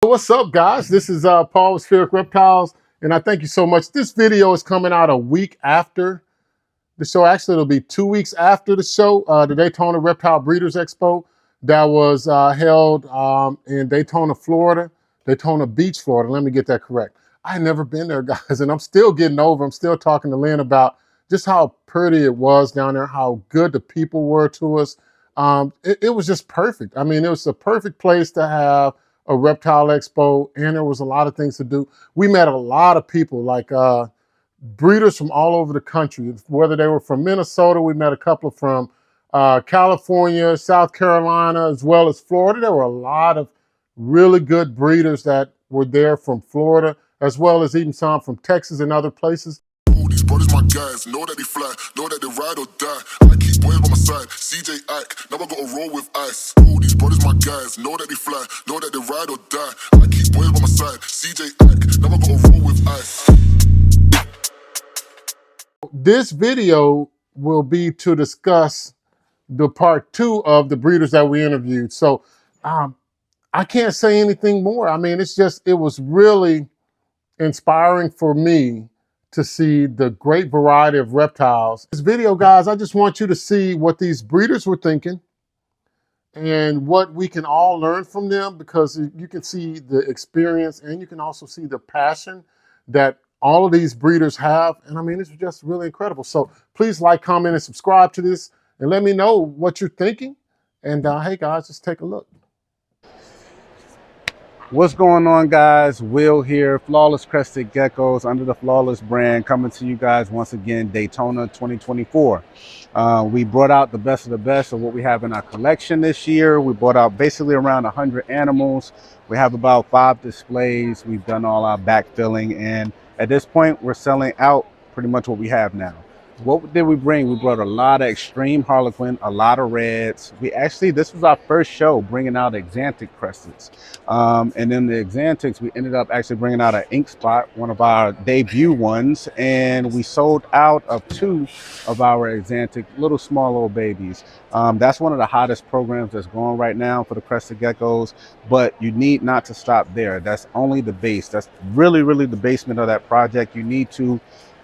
what's up, guys? This is Paul with Spheric Reptiles, and I thank you so much. This video is coming out a week after the show. Actually, it'll be 2 weeks after the show, the Daytona Reptile Breeders Expo that was held in Daytona, Florida, Daytona Beach, Florida. Let me get that correct. I had never been there, guys, and I'm still getting over. I'm still talking to Lynn about just how pretty it was down there, how good the people were to us. It was just perfect. I mean, it was a perfect place to have a reptile expo, and there was a lot of things to do. We met a lot of people, like breeders from all over the country, whether they were from Minnesota. We met a couple from California, South Carolina, as well as Florida. There were a lot of really good breeders that were there from Florida, as well as even some from Texas and other places. These brothers my guys, know that they fly, know that they ride or die. I keep boys by my side, CJ Ike, now I gotta roll with ice. These brothers my guys, know that they fly, know that they ride or die. I keep boys by my side, CJ Ike, now I gotta roll with ice. This video will be to discuss the part 2 of the breeders that we interviewed. So I can't say anything more. I mean, it was really inspiring for me to see the great variety of reptiles. This video, guys, I just want you to see what these breeders were thinking and what we can all learn from them, because you can see the experience and you can also see the passion that all of these breeders have. And I mean, it's just really incredible. So please like, comment, and subscribe to this and let me know what you're thinking. And hey, guys, just take a look. What's going on, guys? Will here, Flawless Crested Geckos under the Flawless brand, coming to you guys once again, Daytona 2024. We brought out the best of the best of what we have in our collection this year. We brought out basically around 100 animals. We have about 5 displays. We've done all our backfilling, and at this point, we're selling out pretty much what we have now. What did we bring? We brought a lot of extreme Harlequin, a lot of reds. This was our first show bringing out Exantic Cresteds. And then the Exantics, we ended up actually bringing out an Ink Spot, one of our debut ones. And we sold out of 2 of our Exantic, little small old babies. That's one of the hottest programs that's going right now for the Crested Geckos. But you need not to stop there. That's only the base. That's really, really the basement of that project. You need to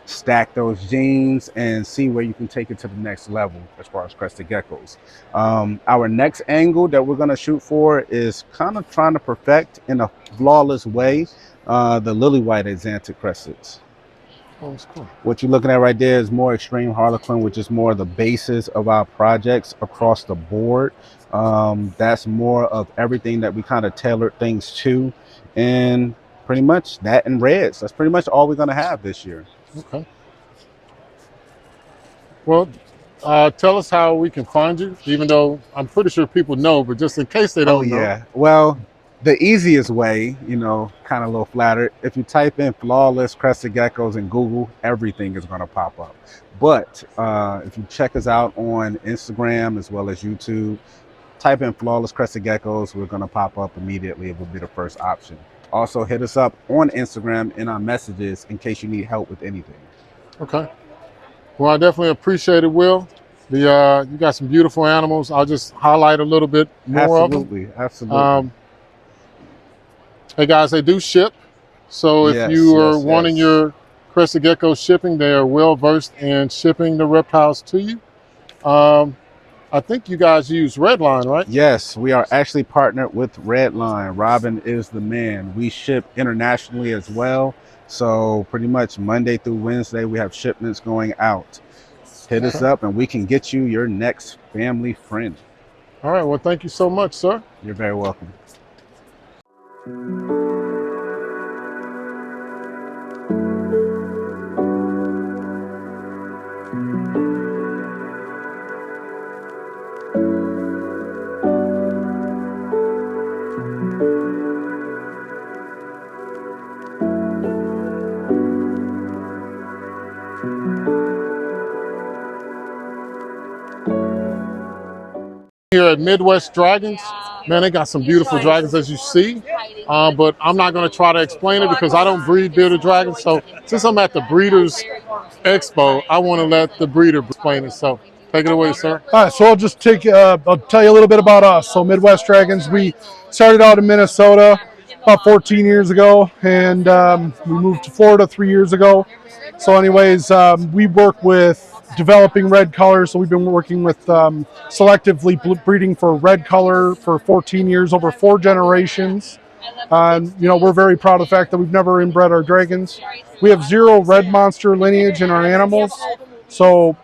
stack those genes and see where you can take it to the next level as far as Crested Geckos. Our next angle that we're going to shoot for is kind of trying to perfect in a flawless way the lily white Exantic Cresteds. Oh, that's cool. What you're looking at right there is more extreme Harlequin, which is more the basis of our projects across the board. That's more of everything that we kind of tailored things to, and pretty much that and reds. That's pretty much all we're going to have this year. Okay. Well, tell us how we can find you, even though I'm pretty sure people know, but just in case they don't know. Yeah. Well, the easiest way, you know, kind of a little flattered, if you type in Flawless Crested Geckos in Google, everything is going to pop up. But if you check us out on Instagram as well as YouTube, type in Flawless Crested Geckos, we're going to pop up immediately. It will be the first option. Also, hit us up on Instagram in our messages in case you need help with anything. Okay. Well, I definitely appreciate it, Will. You got some beautiful animals. I'll just highlight a little bit more of them. Absolutely. Hey, guys, they do ship. So if you are wanting your Crested Gecko shipping, they are well versed in shipping the reptiles to you. I think you guys use Redline, right? Yes, we are actually partnered with Redline. Robin is the man. We ship internationally as well. So pretty much Monday through Wednesday, we have shipments going out. Hit us up and we can get you your next family friend. All right. Well, thank you so much, sir. You're very welcome. Here at Midwest Dragons, man, they got some beautiful dragons, as you see. But I'm not going to try to explain it because I don't breed bearded dragons. So since I'm at the Breeders Expo, I want to let the breeder explain it. So take it away, sir. All right, so I'll just I'll tell you a little bit about us. So Midwest Dragons, we started out in Minnesota. about 14 years ago, and we moved to Florida 3 years ago. So anyways, we work with developing red color, so we've been working with selectively breeding for red color for 14 years, over 4 generations. You know, we're very proud of the fact that we've never inbred our dragons. We have 0 red monster lineage in our animals, so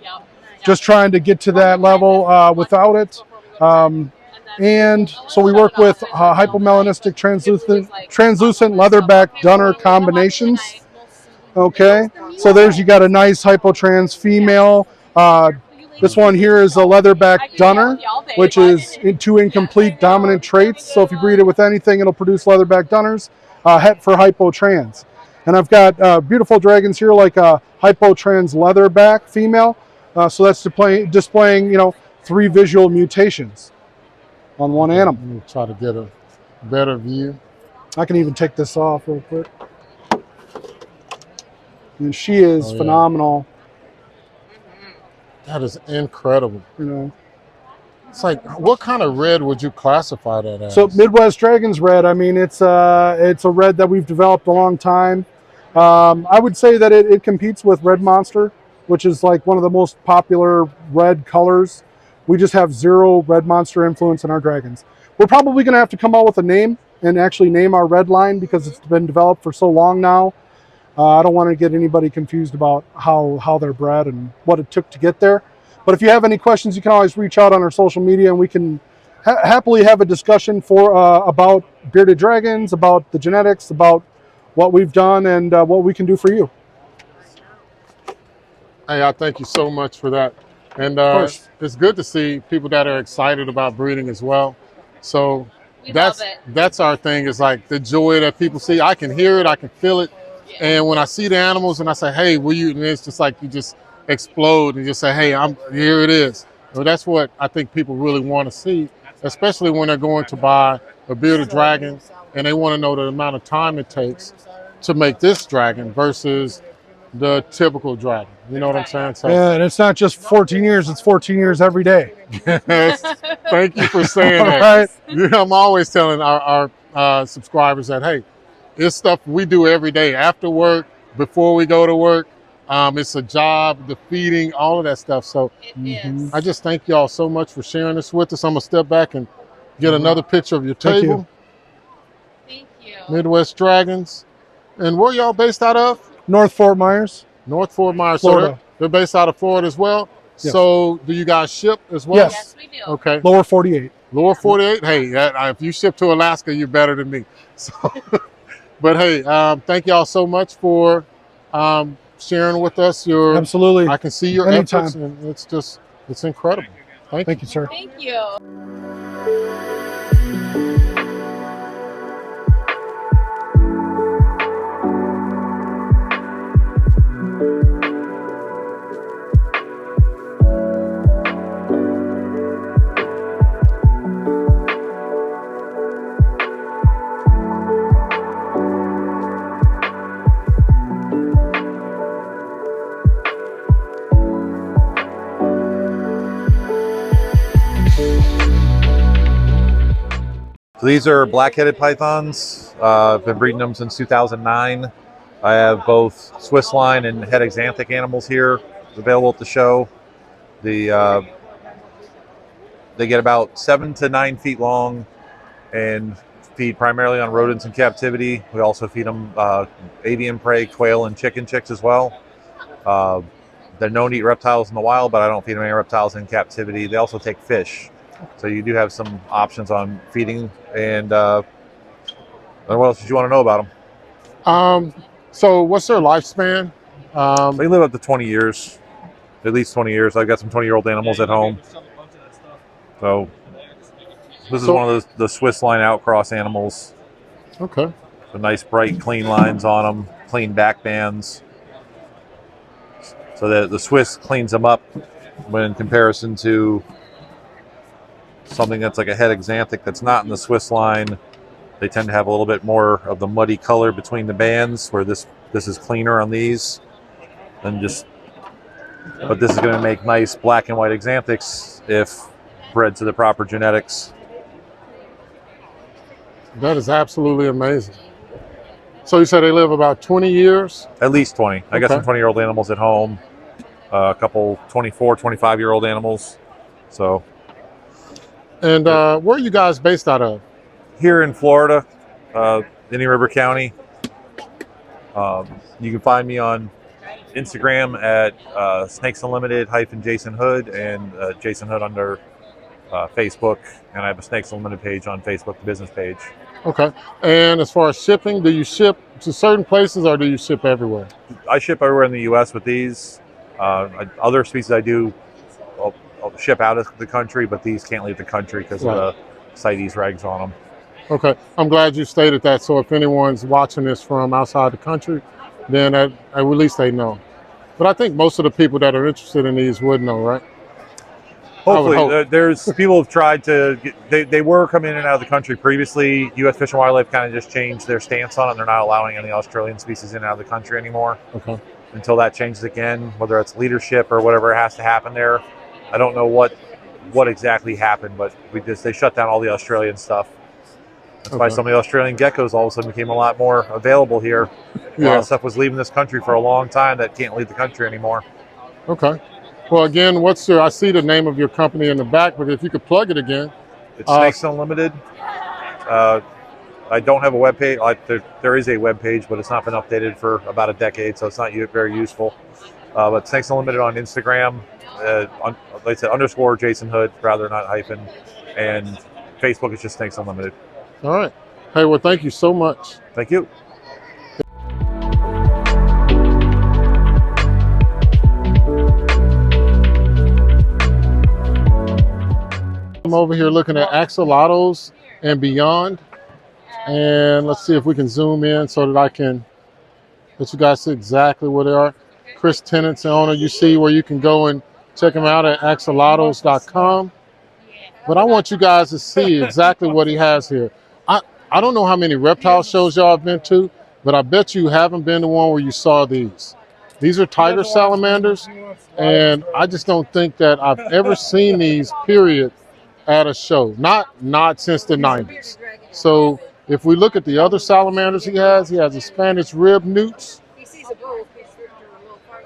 just trying to get to that level without it. And so we work with hypomelanistic translucent leatherback Dunner combinations. Okay, so there's, you got a nice hypotrans female. This one here is a leatherback Dunner, which is 2 incomplete dominant traits. So if you breed it with anything, it'll produce leatherback Dunners. Het for hypotrans. And I've got beautiful dragons here, like a hypotrans leatherback female. So that's displaying, you know, 3 visual mutations on one animal. Let me try to get a better view. I can even take this off real quick. And she is phenomenal. That is incredible. You know, it's like, what kind of red would you classify that as? So Midwest Dragons red, I mean, it's a red that we've developed a long time. I would say that it competes with Red Monster, which is like one of the most popular red colors. We just have 0 Red Monster influence in our dragons. We're probably going to have to come out with a name and actually name our red line, because it's been developed for so long now. I don't want to get anybody confused about how they're bred and what it took to get there. But if you have any questions, you can always reach out on our social media, and we can happily have a discussion about bearded dragons, about the genetics, about what we've done, and what we can do for you. Hey, I thank you so much for that. And it's good to see people that are excited about breeding as well. So that's our thing, is like the joy that people see. I can hear it, I can feel it. And when I see the animals and I say, hey, will you, and it's just like you just explode and just say, hey, here it is. Well, that's what I think people really want to see, especially when they're going to buy a bearded dragon and they want to know the amount of time it takes to make this dragon versus the typical dragon. You know what I'm saying? So, yeah, and it's not just 14 years, it's 14 years every day. Yes, thank you for saying that. Right. You know, I'm always telling our subscribers that, hey, it's stuff we do every day, after work, before we go to work. It's a job, the feeding, all of that stuff. So I just thank y'all so much for sharing this with us. I'm gonna step back and get another picture of your table. Thank you. Midwest Dragons. And where y'all based out of? North Fort Myers. North Fort Myers. Florida. So they're based out of Florida as well? Yes. So do you guys ship as well? Yes. Yes, we do. Okay. Lower 48. Lower 48? Hey, if you ship to Alaska, you're better than me. So, but hey, thank y'all so much for sharing with us your. Absolutely. I can see your Anytime. efforts, and it's incredible. Thank you, sir. Thank you. So these are black-headed pythons. I've been breeding them since 2009. I have both Swiss line and het exanthic animals here available at the show. They get about 7 to 9 feet long and feed primarily on rodents in captivity. We also feed them avian prey, quail, and chicken chicks as well. They're known to eat reptiles in the wild, but I don't feed them any reptiles in captivity. They also take fish. So you do have some options on feeding. And what else did you want to know about them? So what's their lifespan? They live up to 20 years, at least 20 years. I've got some 20-year-old animals at home. So this is one of the Swiss line outcross animals. Okay. The nice bright clean lines on them, clean back bands. So the Swiss cleans them up when in comparison to something that's like a het exanthic that's not in the Swiss line. They tend to have a little bit more of the muddy color between the bands, where this is cleaner on these than just, but this is going to make nice black and white exanthics if bred to the proper genetics. That is absolutely amazing. So you said they live about 20 years? At least 20. I got Okay. some 20-year-old animals at home, a couple 24, 25-year-old animals. So And where are you guys based out of? here in Florida, Indian River County. You can find me on Instagram at Snakes Unlimited Jason Hood and Jason Hood under Facebook, and I have a Snakes Unlimited page on Facebook, the business page. Okay. And as far as shipping, do you ship to certain places or do you ship everywhere? I ship everywhere in the U.S. with these. Other species I do, I'll ship out of the country, but these can't leave the country because of the CITES regs on them. Okay. I'm glad you stated that. So if anyone's watching this from outside the country, then at least they know. But I think most of the people that are interested in these would know, right? Hopefully, there's people have tried to. They were coming in and out of the country previously. U.S. Fish and Wildlife kind of just changed their stance on it. They're not allowing any Australian species in and out of the country anymore. Okay. Until that changes again, whether it's leadership or whatever has to happen there. I don't know what exactly happened, but they shut down all the Australian stuff. That's why some of the Australian geckos all of a sudden became a lot more available here. A lot of stuff was leaving this country for a long time that can't leave the country anymore. Okay. Well, again, I see the name of your company in the back, but if you could plug it again. It's Snakes Unlimited. I don't have a web page. There is a web page, but it's not been updated for about a decade, so it's not very useful. But Snakes Unlimited on Instagram, like I said, _ Jason Hood, rather not hyphen, and Facebook is just Snakes Unlimited. All right. Hey, well, thank you so much. Thank you. I'm over here looking at axolotls and beyond. And let's see if we can zoom in so that I can let you guys see exactly where they are. Chris Tennant's the owner. You see where you can go and check him out at axolotls.com. But I want you guys to see exactly what he has here. I don't know how many reptile shows y'all have been to, but I bet you haven't been to one where you saw these. These are tiger salamanders, and I just don't think that I've ever seen these, period, at a show. Not since the 90s. So if we look at the other salamanders he has a Spanish rib newts.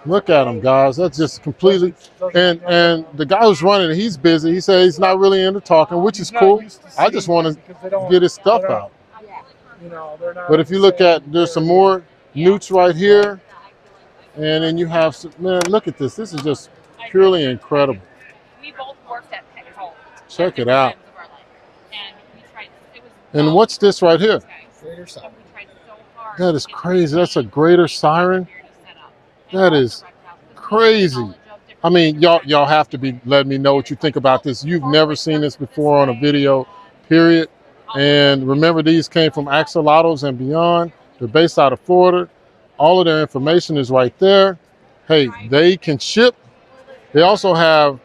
Look at him, guys. That's just completely, and the guy who's running it, he's busy. He says he's not really into talking, which is cool. I just want to get his stuff out. But if you look at, there's some more newts right here, and then you have some, man, look at this. This is just purely incredible. We both worked at Petco. Check it out. And what's this right here? That is crazy. That's a greater siren. That is crazy. I mean, y'all have to be letting me know what you think about this. You've never seen this before on a video, period. And remember, these came from Axolotls and Beyond. They're based out of Florida. All of their information is right there. Hey, they can ship. They also have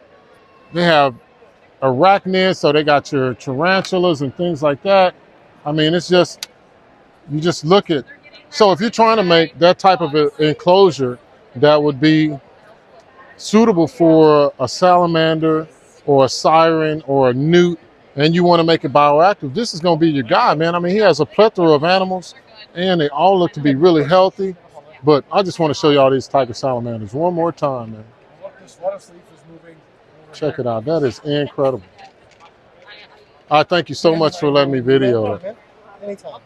arachnids, so they got your tarantulas and things like that. I mean, it's just, you just look at, so if you're trying to make that type of enclosure that would be suitable for a salamander or a siren or a newt, and you want to make it bioactive, this is going to be your guy, man. I mean, he has a plethora of animals, and they all look to be really healthy. But I just want to show you all these tiger salamanders one more time, man. Check it out. That is incredible. I thank you so much for letting me video it. Anytime.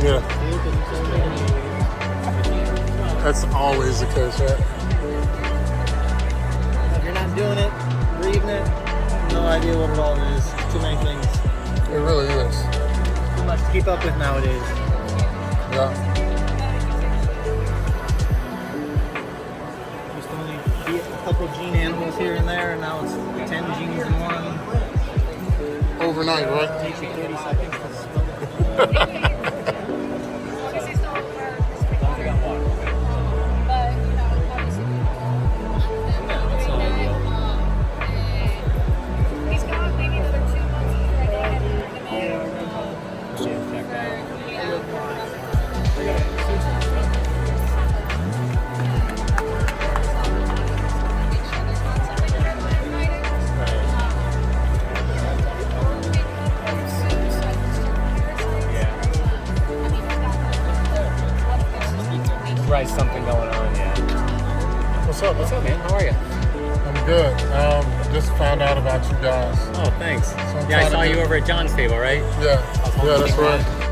Yeah. That's always the case, right? If you're not doing it, reading it, no idea what it all is. Too many things. It really is. Too much to keep up with nowadays. Yeah. Used to only be a couple gene animals here and there, and now it's 10 genes in one. Overnight, right? Takes you 30 seconds to smell it. theorize something going on. Yeah. What's up? What's up, man? How are you? I'm good. Just found out about you guys. Oh, thanks. So I'm Yeah, I trying saw to you get- over at John's table, right? Yeah, I was hoping yeah, to that's meet right. you.